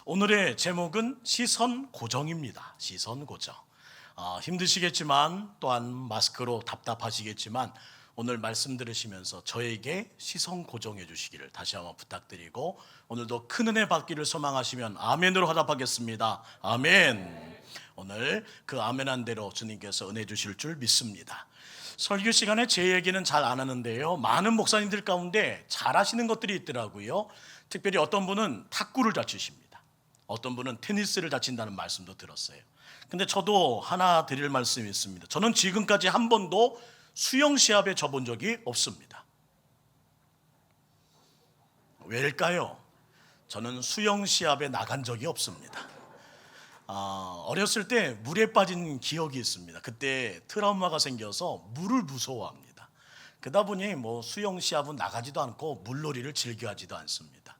오늘의 제목은 시선 고정입니다. 시선 고정. 힘드시겠지만 또한 마스크로 답답하시겠지만 오늘 말씀 들으시면서 저에게 시선 고정해 주시기를 다시 한번 부탁드리고 오늘도 큰 은혜 받기를 소망하시면 아멘으로 화답하겠습니다. 아멘. 오늘 그 아멘한 대로 주님께서 은혜 주실 줄 믿습니다. 설교 시간에 제 얘기는 잘 안 하는데요, 많은 목사님들 가운데 잘 하시는 것들이 있더라고요. 특별히 어떤 분은 탁구를 잘 치십니다. 어떤 분은 테니스를 잘 친다는 말씀도 들었어요. 근데 저도 하나 드릴 말씀이 있습니다. 저는 지금까지 한 번도 수영 시합에 져본 적이 없습니다. 왜일까요? 저는 수영 시합에 나간 적이 없습니다. 어렸을 때 물에 빠진 기억이 있습니다. 그때 트라우마가 생겨서 물을 무서워합니다. 그러다 보니 수영 시합은 나가지도 않고 물놀이를 즐겨하지도 않습니다.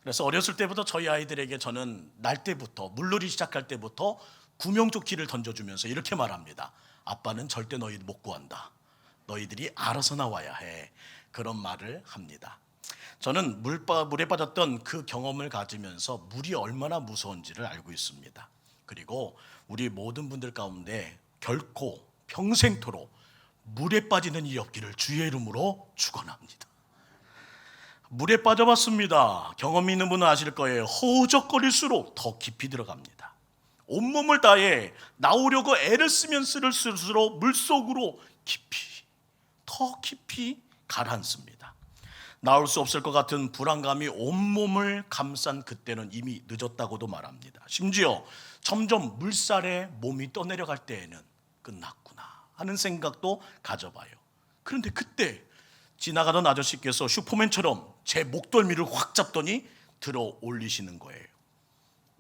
그래서 어렸을 때부터 저희 아이들에게 저는 날 때부터, 물놀이 시작할 때부터 구명조끼를 던져주면서 이렇게 말합니다. 아빠는 절대 너희 못 구한다. 너희들이 알아서 나와야 해. 그런 말을 합니다. 저는 물에 빠졌던 그 경험을 가지면서 물이 얼마나 무서운지를 알고 있습니다. 그리고 우리 모든 분들 가운데 결코 평생토록 물에 빠지는 일이 없기를 주의 이름으로 축원합니다. 물에 빠져봤습니다. 경험 있는 분은 아실 거예요. 허우적거릴수록 더 깊이 들어갑니다. 온몸을 다해 나오려고 애를 쓰면 쓸수록 물속으로 더 깊이 가라앉습니다. 나올 수 없을 것 같은 불안감이 온몸을 감싼 그때는 이미 늦었다고도 말합니다. 심지어 점점 물살에 몸이 떠내려갈 때에는 끝났구나 하는 생각도 가져봐요. 그런데 그때 지나가던 아저씨께서 슈퍼맨처럼 제 목덜미를 확 잡더니 들어 올리시는 거예요.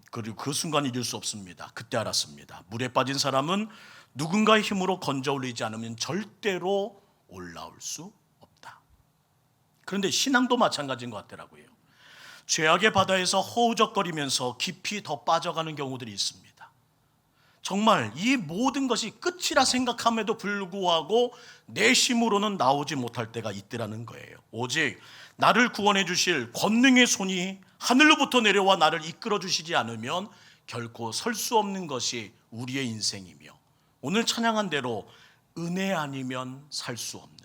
그리고 그 순간 잊을 수 없습니다. 그때 알았습니다. 물에 빠진 사람은 누군가의 힘으로 건져 올리지 않으면 절대로 올라올 수 없다. 그런데 신앙도 마찬가지인 것 같더라고요. 죄악의 바다에서 허우적거리면서 깊이 더 빠져가는 경우들이 있습니다. 정말 이 모든 것이 끝이라 생각함에도 불구하고 내 힘으로는 나오지 못할 때가 있더라는 거예요. 오직 나를 구원해 주실 권능의 손이 하늘로부터 내려와 나를 이끌어 주시지 않으면 결코 설 수 없는 것이 우리의 인생이며, 오늘 찬양한 대로 은혜 아니면 살 수 없는,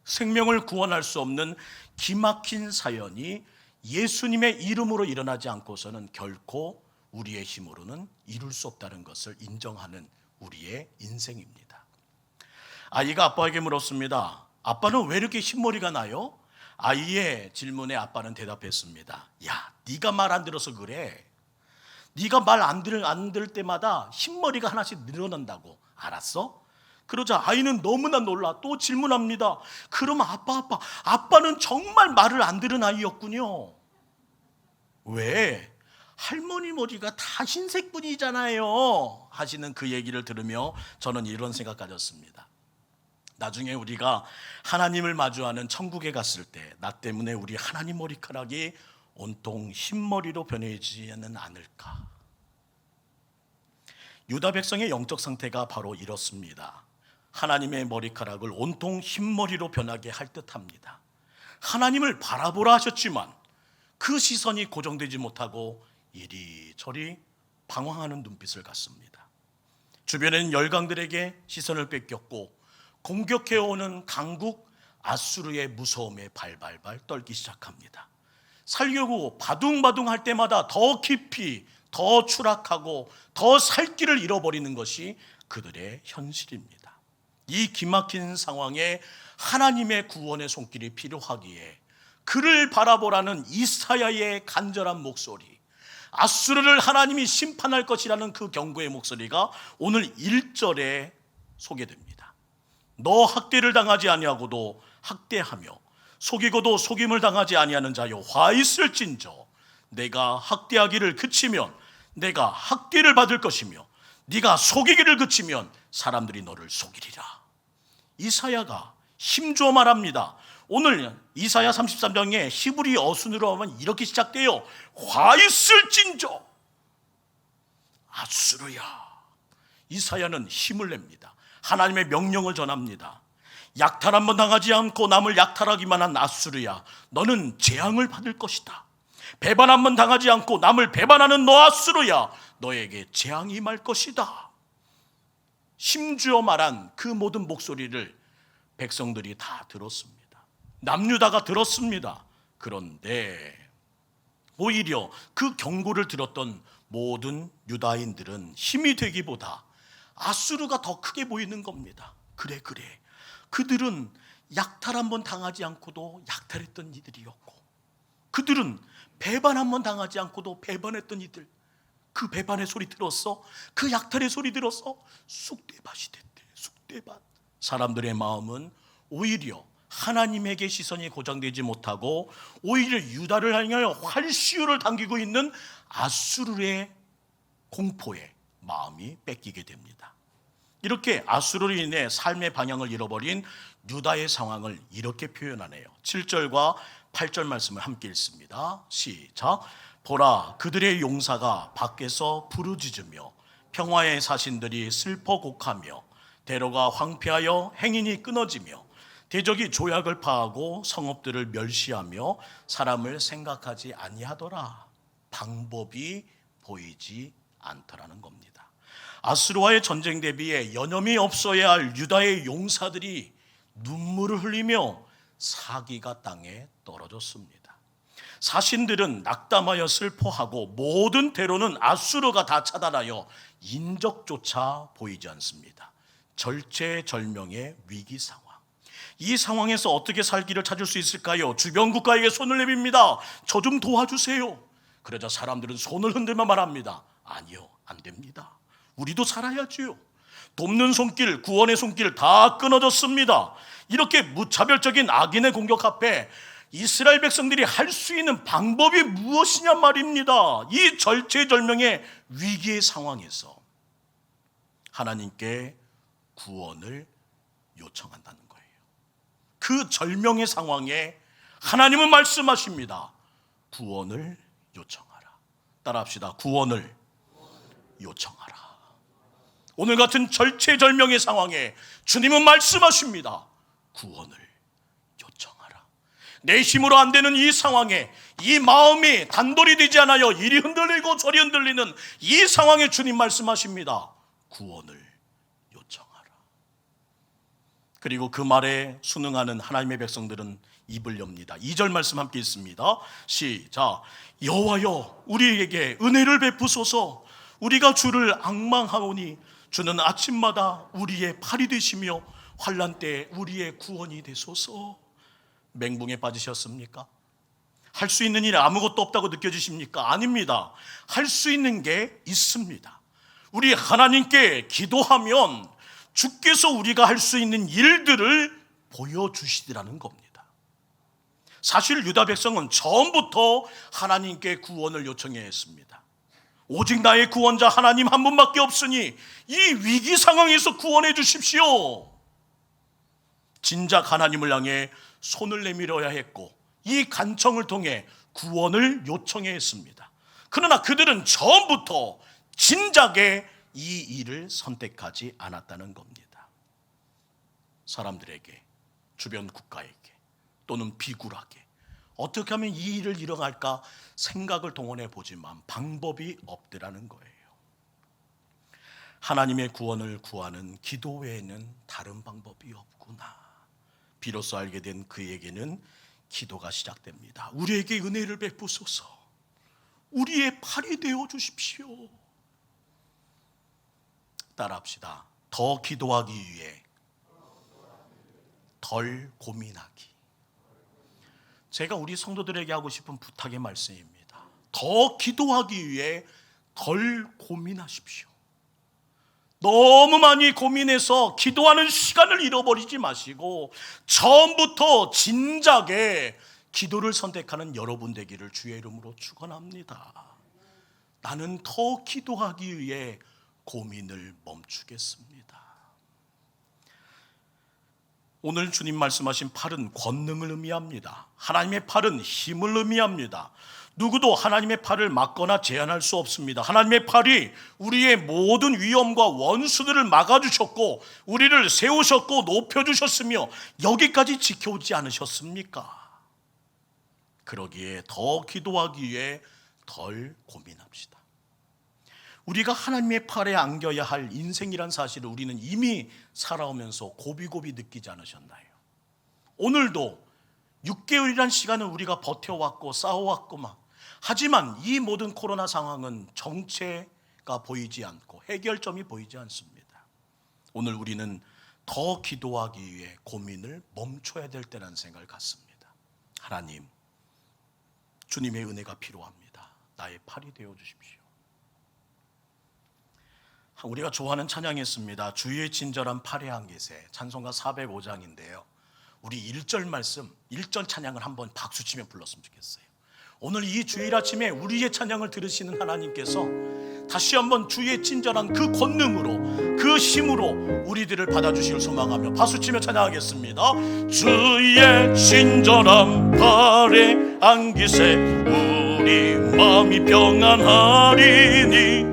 생명을 구원할 수 없는 기막힌 사연이 예수님의 이름으로 일어나지 않고서는 결코 우리의 힘으로는 이룰 수 없다는 것을 인정하는 우리의 인생입니다. 아이가 아빠에게 물었습니다. 아빠는 왜 이렇게 흰머리가 나요? 아이의 질문에 아빠는 대답했습니다. 야, 네가 말 안 들어서 그래. 네가 말 안 들을 때마다 흰머리가 하나씩 늘어난다고. 알았어? 그러자 아이는 너무나 놀라 또 질문합니다. 그럼 아빠는 정말 말을 안 들은 아이였군요. 왜? 할머니 머리가 다 흰색뿐이잖아요 하시는 그 얘기를 들으며 저는 이런 생각 가졌습니다. 나중에 우리가 하나님을 마주하는 천국에 갔을 때 나 때문에 우리 하나님 머리카락이 온통 흰머리로 변해지지는 않을까. 유다 백성의 영적 상태가 바로 이렇습니다. 하나님의 머리카락을 온통 흰머리로 변하게 할 듯합니다. 하나님을 바라보라 하셨지만 그 시선이 고정되지 못하고 이리저리 방황하는 눈빛을 갖습니다. 주변에는 열강들에게 시선을 뺏겼고 공격해오는 강국 아수르의 무서움에 발발발 떨기 시작합니다. 살려고 바둥바둥 할 때마다 더 깊이 더 추락하고 더 살 길을 잃어버리는 것이 그들의 현실입니다. 이 기막힌 상황에 하나님의 구원의 손길이 필요하기에 그를 바라보라는 이사야의 간절한 목소리, 아수르를 하나님이 심판할 것이라는 그 경고의 목소리가 오늘 1절에 소개됩니다. 너 학대를 당하지 아니하고도 학대하며 속이고도 속임을 당하지 아니하는 자여 화 있을진저, 내가 학대하기를 그치면 내가 학대를 받을 것이며 네가 속이기를 그치면 사람들이 너를 속이리라. 이사야가 힘주어 말합니다. 오늘 이사야 33장에 히브리 어순으로 하면 이렇게 시작돼요. 화 있을진저. 아수르야. 이사야는 힘을 냅니다. 하나님의 명령을 전합니다. 약탈 한번 당하지 않고 남을 약탈하기만 한 아수르야, 너는 재앙을 받을 것이다. 배반 한 번 당하지 않고 남을 배반하는 너 아수르야, 너에게 재앙이 임할 것이다. 심주어 말한 그 모든 목소리를 백성들이 다 들었습니다. 남유다가 들었습니다. 그런데 오히려 그 경고를 들었던 모든 유다인들은 힘이 되기보다 아수르가 더 크게 보이는 겁니다. 그래 그들은 약탈 한번 당하지 않고도 약탈했던 이들이었고, 그들은 배반 한번 당하지 않고도 배반했던 이들, 그 배반의 소리 들었어? 그 약탈의 소리 들었어? 쑥대밭이 됐대. 쑥대밭. 사람들의 마음은 오히려 하나님에게 시선이 고정되지 못하고 오히려 유다를 향하여 활시유를 당기고 있는 아수르의 공포에 마음이 뺏기게 됩니다. 이렇게 아수르로 인해 삶의 방향을 잃어버린 유다의 상황을 이렇게 표현하네요. 7절과 8절 말씀을 함께 읽습니다. 시작. 보라, 그들의 용사가 밖에서 부르짖으며 평화의 사신들이 슬퍼 곡하며 대로가 황폐하여 행인이 끊어지며 대적이 조약을 파하고 성읍들을 멸시하며 사람을 생각하지 아니하더라. 방법이 보이지 않더라는 겁니다. 아수르와의 전쟁 대비에 여념이 없어야 할 유다의 용사들이 눈물을 흘리며 사기가 땅에 떨어졌습니다. 사신들은 낙담하여 슬퍼하고 모든 대로는 아수르가 다 차단하여 인적조차 보이지 않습니다. 절체절명의 위기 상황. 이 상황에서 어떻게 살기를 찾을 수 있을까요? 주변 국가에게 손을 내밉니다. 저 좀 도와주세요. 그러자 사람들은 손을 흔들며 말합니다. 아니요, 안 됩니다. 우리도 살아야지요. 돕는 손길, 구원의 손길 다 끊어졌습니다. 이렇게 무차별적인 악인의 공격 앞에 이스라엘 백성들이 할 수 있는 방법이 무엇이냐 말입니다. 이 절체절명의 위기의 상황에서 하나님께 구원을 요청한다는 거예요. 그 절명의 상황에 하나님은 말씀하십니다. 구원을 요청하라. 따라합시다. 구원을 요청하라. 오늘 같은 절체절명의 상황에 주님은 말씀하십니다. 구원을 요청하라. 내 힘으로 안 되는 이 상황에 이 마음이 단돌이 되지 않아요. 이리 흔들리고 저리 흔들리는 이 상황에 주님 말씀하십니다. 구원을 요청하라. 그리고 그 말에 순응하는 하나님의 백성들은 입을 엽니다. 2절 말씀 함께 있습니다. 시작. 여호와여, 우리에게 은혜를 베푸소서. 우리가 주를 앙망하오니 주는 아침마다 우리의 팔이 되시며 환난 때 우리의 구원이 되소서. 맹붕에 빠지셨습니까? 할 수 있는 일이 아무것도 없다고 느껴지십니까? 아닙니다. 할 수 있는 게 있습니다. 우리 하나님께 기도하면 주께서 우리가 할 수 있는 일들을 보여주시리라는 겁니다. 사실 유다 백성은 처음부터 하나님께 구원을 요청해야 했습니다. 오직 나의 구원자 하나님 한 분밖에 없으니 이 위기 상황에서 구원해 주십시오. 진작 하나님을 향해 손을 내밀어야 했고 이 간청을 통해 구원을 요청해야 했습니다. 그러나 그들은 처음부터 진작에 이 일을 선택하지 않았다는 겁니다. 사람들에게, 주변 국가에게 또는 비굴하게 어떻게 하면 이 일을 이뤄갈까 생각을 동원해 보지만 방법이 없더라는 거예요. 하나님의 구원을 구하는 기도 외에는 다른 방법이 없구나. 비로소 알게 된 그에게는 기도가 시작됩니다. 우리에게 은혜를 베푸소서. 우리의 팔이 되어 주십시오. 따라합시다. 더 기도하기 위해 덜 고민하기. 제가 우리 성도들에게 하고 싶은 부탁의 말씀입니다. 더 기도하기 위해 덜 고민하십시오. 너무 많이 고민해서 기도하는 시간을 잃어버리지 마시고 처음부터 진작에 기도를 선택하는 여러분 되기를 주의 이름으로 축원합니다. 나는 더 기도하기 위해 고민을 멈추겠습니다. 오늘 주님 말씀하신 팔은 권능을 의미합니다. 하나님의 팔은 힘을 의미합니다. 누구도 하나님의 팔을 막거나 제한할 수 없습니다. 하나님의 팔이 우리의 모든 위험과 원수들을 막아주셨고 우리를 세우셨고 높여주셨으며 여기까지 지켜오지 않으셨습니까? 그러기에 더 기도하기 위해 덜 고민합시다. 우리가 하나님의 팔에 안겨야 할 인생이란 사실을 우리는 이미 살아오면서 고비고비 느끼지 않으셨나요? 오늘도 6개월이란 시간을 우리가 버텨왔고 싸워왔고 하지만 이 모든 코로나 상황은 정체가 보이지 않고 해결점이 보이지 않습니다. 오늘 우리는 더 기도하기 위해 고민을 멈춰야 될 때라는 생각을 갖습니다. 하나님, 주님의 은혜가 필요합니다. 나의 팔이 되어 주십시오. 우리가 좋아하는 찬양이 있습니다. 주의 친절한 팔에 한 기세, 찬송가 405장인데요. 우리 1절 말씀, 1절 찬양을 한번 박수치며 불렀으면 좋겠어요. 오늘 이 주일 아침에 우리의 찬양을 들으시는 하나님께서 다시 한번 주의 친절한 그 권능으로, 그 힘으로 우리들을 받아주실 소망하며 박수치며 찬양하겠습니다. 주의 친절한 팔에 안기세 우리 마음이 평안하리니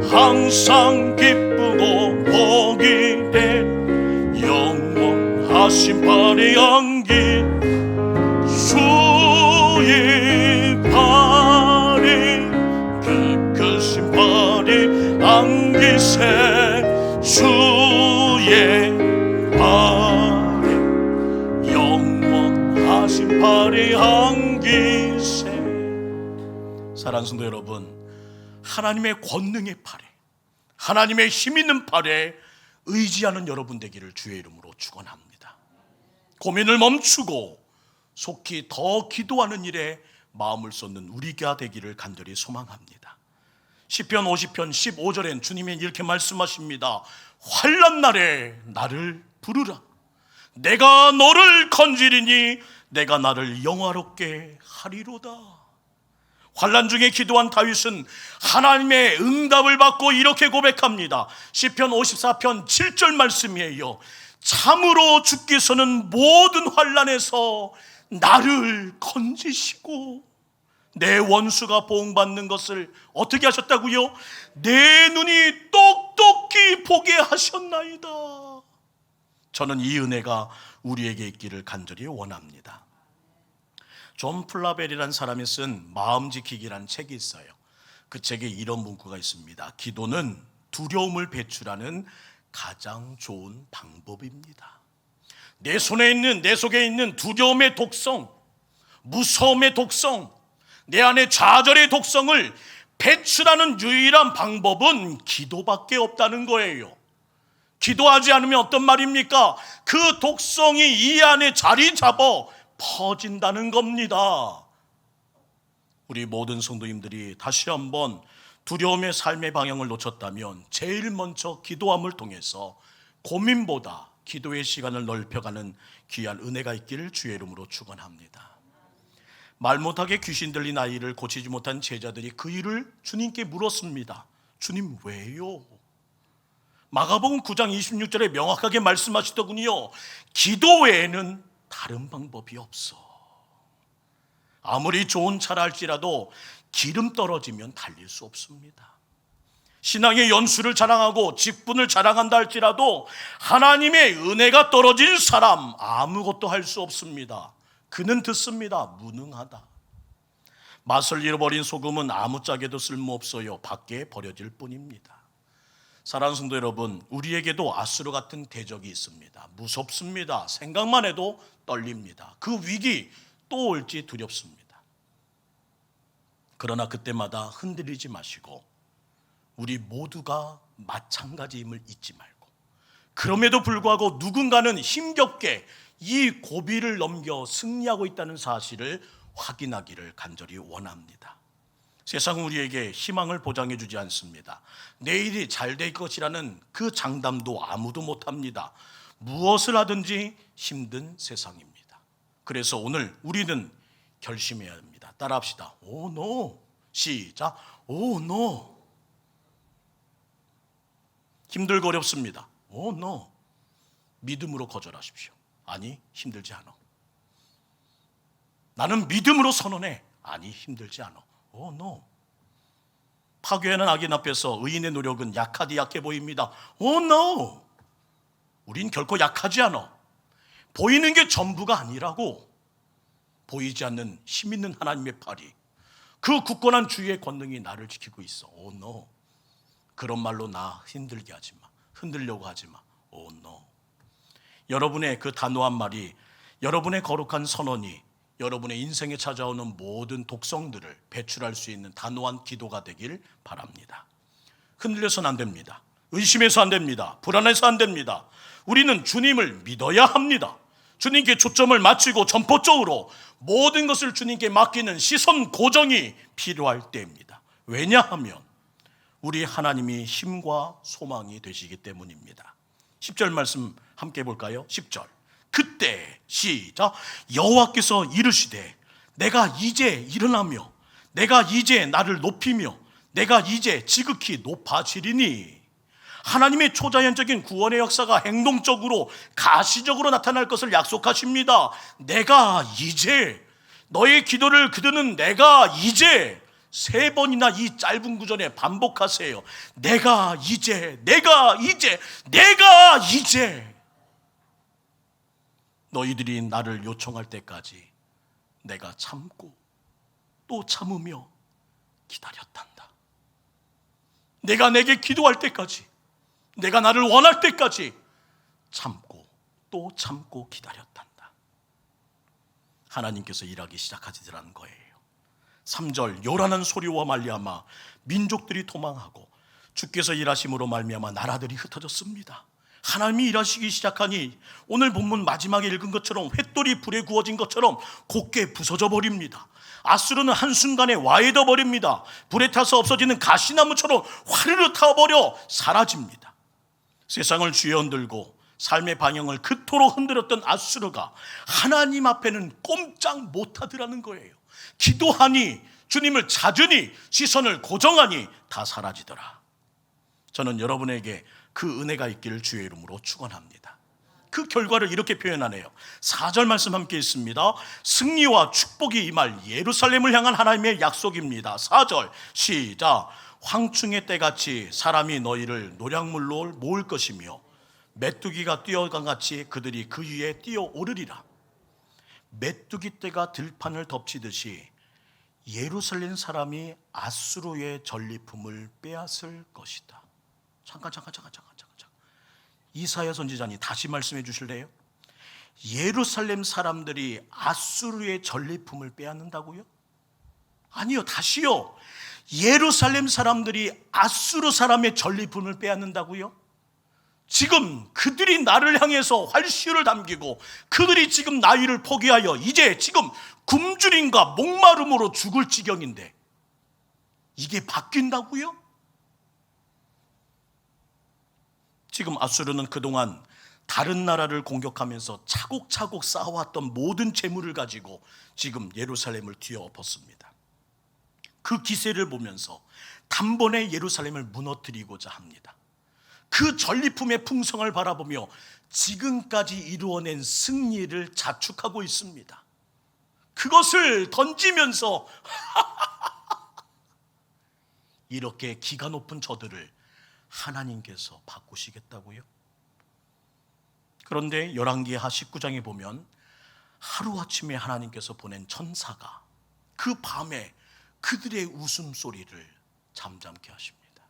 항상 기쁘고 복이 될 영원하신 팔에 안기 주의 팔이 크신 팔이 안기세 주의 팔이 영원하신 팔이 안기세. 사랑하는 성도 여러분, 하나님의 권능의 팔에, 하나님의 힘 있는 팔에 의지하는 여러분 되기를 주의 이름으로 축원합니다. 고민을 멈추고 속히 더 기도하는 일에 마음을 쏟는 우리가 되기를 간절히 소망합니다. 시편 50편 15절엔 주님이 이렇게 말씀하십니다. 환난 날에 나를 부르라. 내가 너를 건지리니 내가 나를 영화롭게 하리로다. 환난 중에 기도한 다윗은 하나님의 응답을 받고 이렇게 고백합니다. 시편 54편 7절 말씀이에요. 참으로 주께서는 모든 환난에서 나를 건지시고 내 원수가 보응받는 것을 어떻게 하셨다고요? 내 눈이 똑똑히 보게 하셨나이다. 저는 이 은혜가 우리에게 있기를 간절히 원합니다. 존 플라벨이라는 사람이 쓴 마음 지키기라는 책이 있어요. 그 책에 이런 문구가 있습니다. 기도는 두려움을 배출하는 가장 좋은 방법입니다. 내 손에 있는, 내 속에 있는 두려움의 독성, 무서움의 독성, 내 안에 좌절의 독성을 배출하는 유일한 방법은 기도밖에 없다는 거예요. 기도하지 않으면 어떤 말입니까? 그 독성이 이 안에 자리 잡아 퍼진다는 겁니다. 우리 모든 성도님들이 다시 한번 두려움의 삶의 방향을 놓쳤다면 제일 먼저 기도함을 통해서 고민보다 기도의 시간을 넓혀가는 귀한 은혜가 있기를 주의 이름으로 축원합니다. 말 못하게 귀신 들린 아이를 고치지 못한 제자들이 그 일을 주님께 물었습니다. 주님, 왜요? 마가복음 9장 26절에 명확하게 말씀하시더군요. 기도 외에는 다른 방법이 없어. 아무리 좋은 차라 할지라도 기름 떨어지면 달릴 수 없습니다. 신앙의 연수를 자랑하고 직분을 자랑한다 할지라도 하나님의 은혜가 떨어진 사람 아무것도 할 수 없습니다. 그는 듣습니다. 무능하다. 맛을 잃어버린 소금은 아무짝에도 쓸모없어요. 밖에 버려질 뿐입니다. 사랑하는 성도 여러분, 우리에게도 아수르 같은 대적이 있습니다. 무섭습니다. 생각만 해도 떨립니다. 그 위기 또 올지 두렵습니다. 그러나 그때마다 흔들리지 마시고 우리 모두가 마찬가지임을 잊지 말고, 그럼에도 불구하고 누군가는 힘겹게 이 고비를 넘겨 승리하고 있다는 사실을 확인하기를 간절히 원합니다. 세상은 우리에게 희망을 보장해 주지 않습니다. 내일이 잘 될 것이라는 그 장담도 아무도 못합니다. 무엇을 하든지 힘든 세상입니다. 그래서 오늘 우리는 결심해야 합니다. 따라합시다. 오 노. 시작. 오 노. 힘들고 어렵습니다. 오 노. 믿음으로 거절하십시오. 아니, 힘들지 않아. 나는 믿음으로 선언해. 아니, 힘들지 않아. 오 노. 파괴하는 악인 앞에서 의인의 노력은 약하디 약해 보입니다. 오 노. 우린 결코 약하지 않아. 보이는 게 전부가 아니라고. 보이지 않는 힘 있는 하나님의 팔이, 그 굳건한 주의 권능이 나를 지키고 있어. 오 노. 그런 말로 나 힘들게 하지 마. 흔들려고 하지 마. 오 노. 여러분의 그 단호한 말이, 여러분의 거룩한 선언이 여러분의 인생에 찾아오는 모든 독성들을 배출할 수 있는 단호한 기도가 되길 바랍니다. 흔들려서는 안 됩니다. 의심해서 안 됩니다. 불안해서 안 됩니다. 우리는 주님을 믿어야 합니다. 주님께 초점을 맞추고 전폭적으로 모든 것을 주님께 맡기는 시선 고정이 필요할 때입니다. 왜냐하면 우리 하나님이 힘과 소망이 되시기 때문입니다. 10절 말씀 함께 볼까요? 10절. 그때 시작. 여호와께서 이르시되 내가 이제 일어나며 내가 이제 나를 높이며 내가 이제 지극히 높아지리니. 하나님의 초자연적인 구원의 역사가 행동적으로 가시적으로 나타날 것을 약속하십니다. 내가 이제, 너의 기도를 그드는 내가 이제, 3번이나 이 짧은 구절에 반복하세요. 내가 이제, 내가 이제, 내가 이제. 너희들이 나를 요청할 때까지 내가 참고 또 참으며 기다렸단다. 내가 내게 기도할 때까지, 내가 나를 원할 때까지 참고 또 참고 기다렸단다. 하나님께서 일하기 시작하시더라는 거예요. 3절. 요란한 소리와 말미암아 민족들이 도망하고 주께서 일하심으로 말미암아 나라들이 흩어졌습니다. 하나님이 일하시기 시작하니 오늘 본문 마지막에 읽은 것처럼 횃돌이 불에 구워진 것처럼 곱게 부서져 버립니다. 아수르는 한순간에 와해져 버립니다. 불에 타서 없어지는 가시나무처럼 화르르 타버려 사라집니다. 세상을 쥐어흔들고 삶의 방향을 그토록 흔들었던 아수르가 하나님 앞에는 꼼짝 못하더라는 거예요. 기도하니, 주님을 찾으니, 시선을 고정하니 다 사라지더라. 저는 여러분에게 그 은혜가 있기를 주의 이름으로 축원합니다. 그 결과를 이렇게 표현하네요. 4절 말씀 함께 있습니다. 승리와 축복이 임할 예루살렘을 향한 하나님의 약속입니다. 4절 시작. 황충의 때같이 사람이 너희를 노량물로 모을 것이며 메뚜기가 뛰어간 같이 그들이 그 위에 뛰어오르리라. 메뚜기 떼가 들판을 덮치듯이 예루살렘 사람이 아수르의 전리품을 빼앗을 것이다. 잠깐. 이사야 선지자님 다시 말씀해 주실래요? 예루살렘 사람들이 아수르의 전리품을 빼앗는다고요? 아니요, 다시요. 예루살렘 사람들이 아수르 사람의 전리품을 빼앗는다고요? 지금 그들이 나를 향해서 활시를 담기고 그들이 지금 나이를 포기하여 이제 지금 굶주림과 목마름으로 죽을 지경인데 이게 바뀐다고요? 지금 아수르는 그동안 다른 나라를 공격하면서 차곡차곡 쌓아왔던 모든 재물을 가지고 지금 예루살렘을 뒤엎었습니다. 그 기세를 보면서 단번에 예루살렘을 무너뜨리고자 합니다. 그 전리품의 풍성을 바라보며 지금까지 이루어낸 승리를 자축하고 있습니다. 그것을 던지면서 이렇게 기가 높은 저들을 하나님께서 바꾸시겠다고요? 그런데 열왕기하 19장에 보면 하루아침에 하나님께서 보낸 천사가 그 밤에 그들의 웃음소리를 잠잠케 하십니다.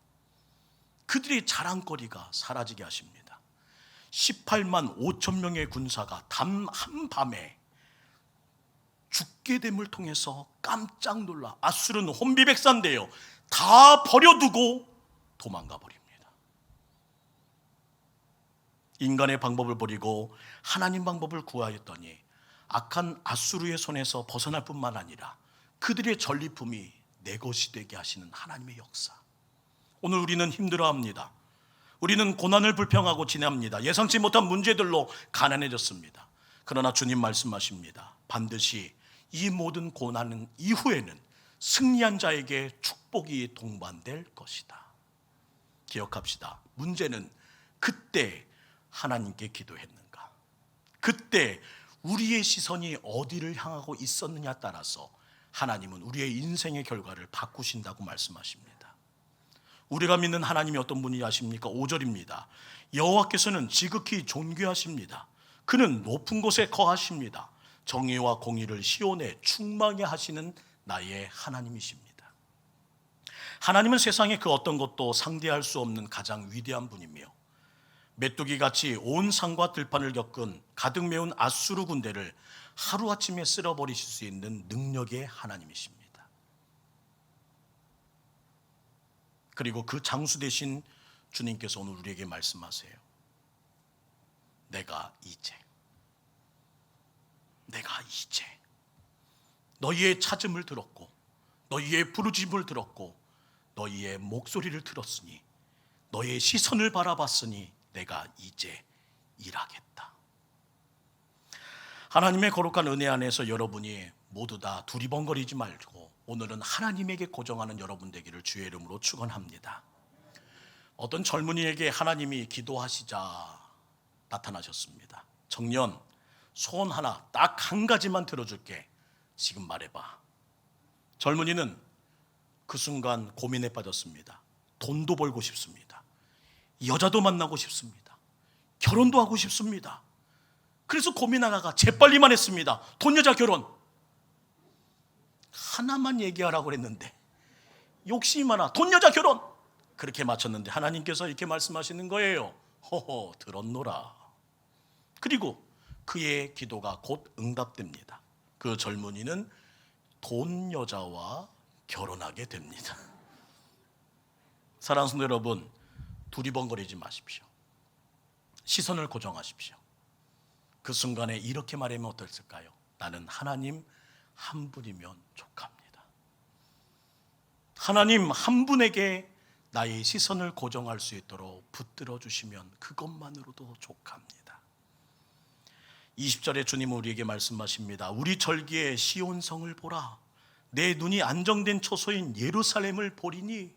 그들의 자랑거리가 사라지게 하십니다. 18만 5천 명의 군사가 단 한밤에 죽게 됨을 통해서 깜짝 놀라 아수르는 혼비백산되어 다 버려두고 도망가 버립니다. 인간의 방법을 버리고 하나님 방법을 구하였더니 악한 아수르의 손에서 벗어날 뿐만 아니라 그들의 전리품이 내 것이 되게 하시는 하나님의 역사. 오늘 우리는 힘들어합니다. 우리는 고난을 불평하고 지냅니다. 예상치 못한 문제들로 가난해졌습니다. 그러나 주님 말씀하십니다. 반드시 이 모든 고난 이후에는 승리한 자에게 축복이 동반될 것이다. 기억합시다. 문제는 그때 하나님께 기도했는가, 그때 우리의 시선이 어디를 향하고 있었느냐 따라서 하나님은 우리의 인생의 결과를 바꾸신다고 말씀하십니다. 우리가 믿는 하나님이 어떤 분이 아십니까? 5절입니다. 여호와께서는 지극히 존귀하십니다. 그는 높은 곳에 거하십니다. 정의와 공의를 시온에 충만하게 하시는 나의 하나님이십니다. 하나님은 세상의 그 어떤 것도 상대할 수 없는 가장 위대한 분이며 메뚜기같이 온 산과 들판을 겪은 가득 메운 아수르 군대를 하루아침에 쓸어버리실 수 있는 능력의 하나님이십니다. 그리고 그 장수 되신 주님께서 오늘 우리에게 말씀하세요. 내가 이제 너희의 찾음을 들었고 너희의 부르짖음을 들었고 너희의 목소리를 들었으니 너희의 시선을 바라봤으니 내가 이제 일하겠다. 하나님의 거룩한 은혜 안에서 여러분이 모두 다 두리번거리지 말고 오늘은 하나님에게 고정하는 여러분 되기를 주의 이름으로 축원합니다. 어떤 젊은이에게 하나님이 기도하시자 나타나셨습니다. 청년, 소원 하나 딱 한 가지만 들어줄게. 지금 말해봐. 젊은이는 그 순간 고민에 빠졌습니다. 돈도 벌고 싶습니다. 여자도 만나고 싶습니다. 결혼도 하고 싶습니다. 그래서 고민하다가 재빨리만 했습니다. 돈, 여자, 결혼. 하나만 얘기하라고 그랬는데 욕심이 많아. 돈, 여자, 결혼. 그렇게 맞췄는데 하나님께서 이렇게 말씀하시는 거예요. 허허, 들었노라. 그리고 그의 기도가 곧 응답됩니다. 그 젊은이는 돈 여자와 결혼하게 됩니다. 사랑하는 성도 여러분, 두리번거리지 마십시오. 시선을 고정하십시오. 그 순간에 이렇게 말하면 어떨까요? 나는 하나님 한 분이면 족합니다. 하나님 한 분에게 나의 시선을 고정할 수 있도록 붙들어 주시면 그것만으로도 족합니다. 20절에 주님은 우리에게 말씀하십니다. 우리 절기에 시온성을 보라. 내 눈이 안정된 초소인 예루살렘을 보리니.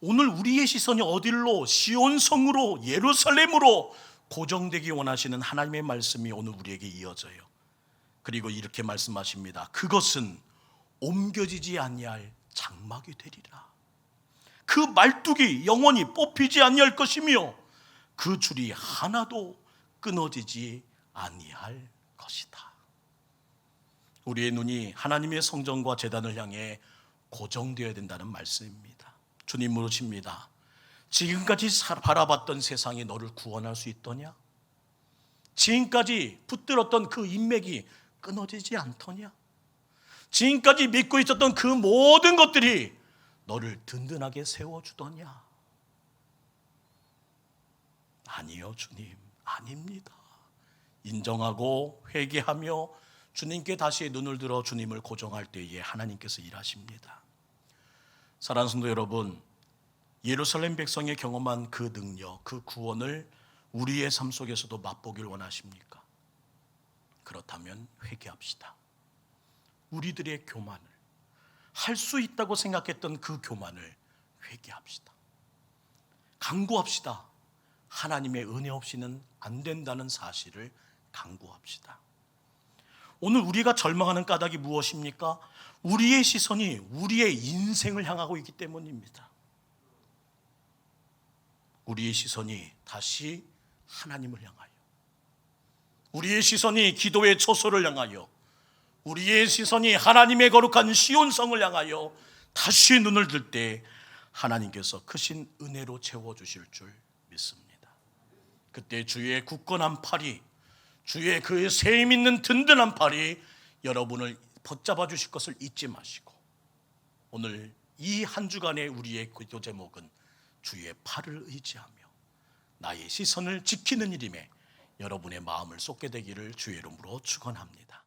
오늘 우리의 시선이 어디로? 시온성으로, 예루살렘으로 고정되기 원하시는 하나님의 말씀이 오늘 우리에게 이어져요. 그리고 이렇게 말씀하십니다. 그것은 옮겨지지 아니할 장막이 되리라. 그 말뚝이 영원히 뽑히지 아니할 것이며 그 줄이 하나도 끊어지지 아니할 것이다. 우리의 눈이 하나님의 성전과 제단을 향해 고정되어야 된다는 말씀입니다. 주님 물으십니다. 지금까지 바라봤던 세상이 너를 구원할 수 있더냐? 지금까지 붙들었던 그 인맥이 끊어지지 않더냐? 지금까지 믿고 있었던 그 모든 것들이 너를 든든하게 세워주더냐? 아니요, 주님, 아닙니다. 인정하고 회개하며 주님께 다시 눈을 들어 주님을 고정할 때에 하나님께서 일하십니다. 사랑하는 성도 여러분, 예루살렘 백성이 경험한 그 능력, 그 구원을 우리의 삶 속에서도 맛보길 원하십니까? 그렇다면 회개합시다. 우리들의 교만을, 할 수 있다고 생각했던 그 교만을 회개합시다. 강구합시다. 하나님의 은혜 없이는 안 된다는 사실을 강구합시다. 오늘 우리가 절망하는 까닭이 무엇입니까? 우리의 시선이 우리의 인생을 향하고 있기 때문입니다. 우리의 시선이 다시 하나님을 향하여, 우리의 시선이 기도의 초소를 향하여, 우리의 시선이 하나님의 거룩한 시온성을 향하여 다시 눈을 들 때 하나님께서 크신 은혜로 채워주실 줄 믿습니다. 그때 주의 굳건한 팔이, 주의 그 세임 있는 든든한 팔이 여러분을 붙잡아 주실 것을 잊지 마시고, 오늘 이 한 주간의 우리의 기도 제목은 주의 팔을 의지하며 나의 시선을 지키는 일임에 여러분의 마음을 쏟게 되기를 주의 이름으로 축원합니다.